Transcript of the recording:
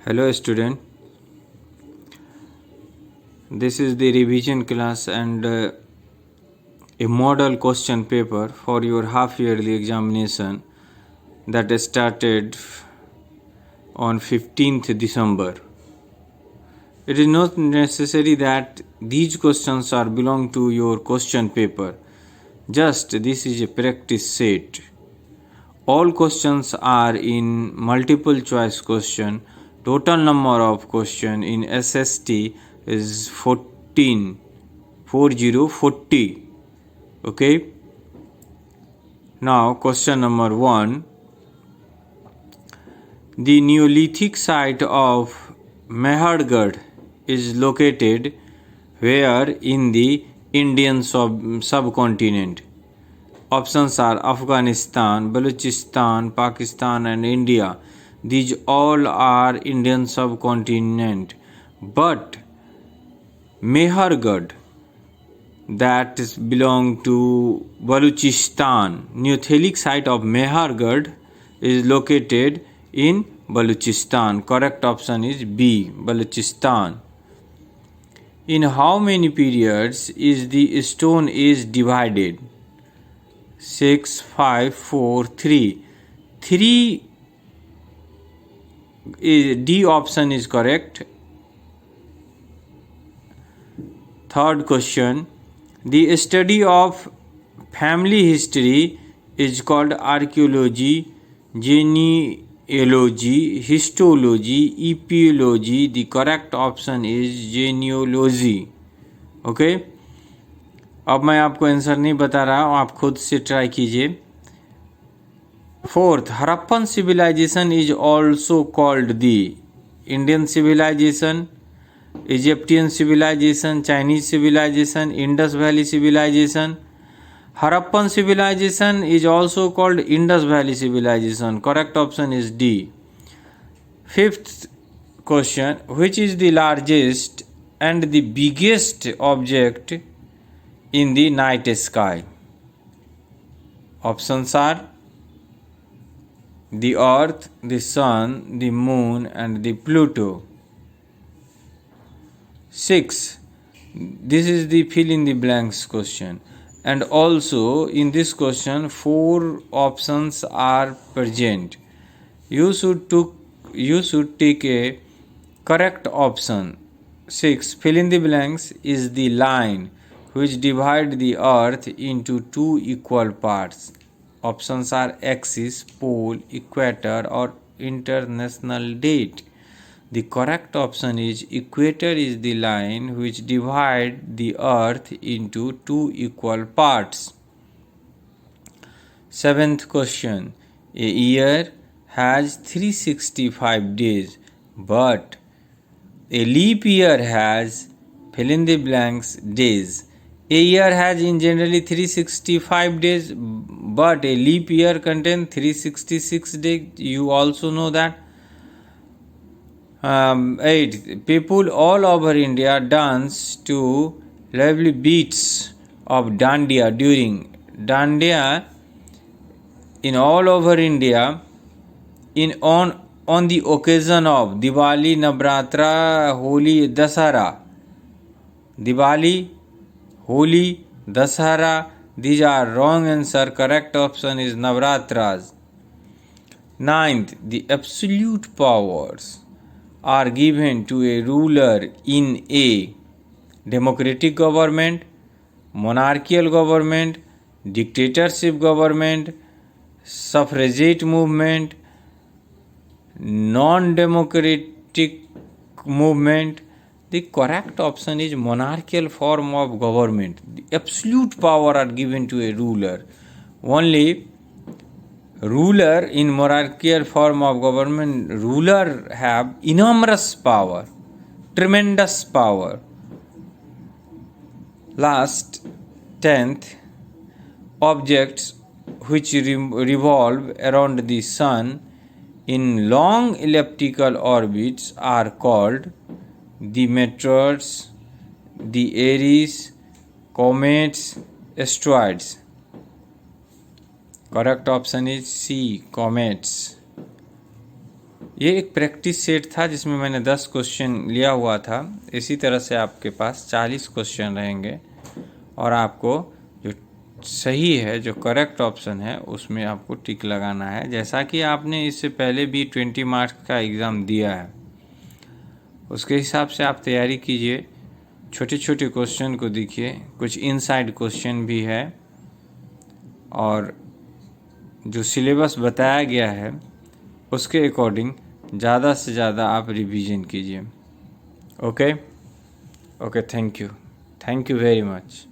Hello student, this is the revision class and a model question paper for your half yearly examination that started on 15th December. It is not necessary that these questions are belong to your question paper. Just this is a practice set. All questions are in multiple choice question. Total number of question in SST is 40. Okay. Now question number 1. The Neolithic site of Mehergarh is located where in the Indian subcontinent? Options are Afghanistan, Balochistan, Pakistan and India. These all are Indian subcontinent. But Mehergarh that belong to Balochistan. Neolithic site of Mehergarh is located in Balochistan. Correct option is B, Balochistan. In how many periods is the Stone Age divided? 6, 5, 4, 3. 3 D option is correct. Third question. The study of family history is called archaeology, genealogy, histology, epology. The correct option is genealogy. Okay. अब मैं आपको answer नहीं बता रहा हूँ, आप खुद से ट्राई कीजिए. Fourth, Harappan civilisation is also called the Indian civilisation, Egyptian civilisation, Chinese civilisation, Indus valley civilisation. Harappan civilisation is also called Indus valley civilisation. Correct option is D. Fifth question, which is the largest and the biggest object in the night sky? Options are the Earth, the Sun, the Moon and the Pluto. 6. This is the fill in the blanks question, and also in this question 4 options are present. You should take a correct option. 6. Fill in the blanks is the line which divide the earth into 2 equal parts. Options are axis, pole, equator or international date. The correct option is equator is the line which divide the earth into 2 equal parts. 7th question. A year has 365 days, but a leap year has fill in the blanks days. A year has in generally 365 days, but a leap year contains 366 days. You also know that. 8. People all over India dance to lively beats of Dandiya during Dandiya in all over India on the occasion of Diwali, Navratra, Holi, Dasara. Diwali, Holi, Dasara, these are wrong answer. Correct option is Navratras. 9th, the absolute powers are given to a ruler in a democratic government, monarchical government, dictatorship government, suffragette movement, non-democratic movement. The correct option is monarchical form of government. The absolute power are given to a ruler. Only ruler in monarchical form of government, ruler have enormous power, tremendous power. Last, 10th, objects which revolve around the sun in long elliptical orbits are called the meteors, the Aries, comets, asteroids. Correct option is C, comets. ये एक practice set था जिसमें मैंने 10 question लिया हुआ था। इसी तरह से आपके पास 40 क्वेश्चन रहेंगे और आपको जो सही है, जो करेक्ट ऑप्शन है, उसमें आपको टिक लगाना है। जैसा कि आपने इससे पहले भी 20 मार्क्स का एग्ज़ाम दिया है, उसके हिसाब से आप तैयारी कीजिए। छोटे छोटे क्वेश्चन को देखिए, कुछ इनसाइड क्वेश्चन भी है और जो सिलेबस बताया गया है उसके अकॉर्डिंग ज़्यादा से ज़्यादा आप रिवीजन कीजिए। Okay, thank you very much.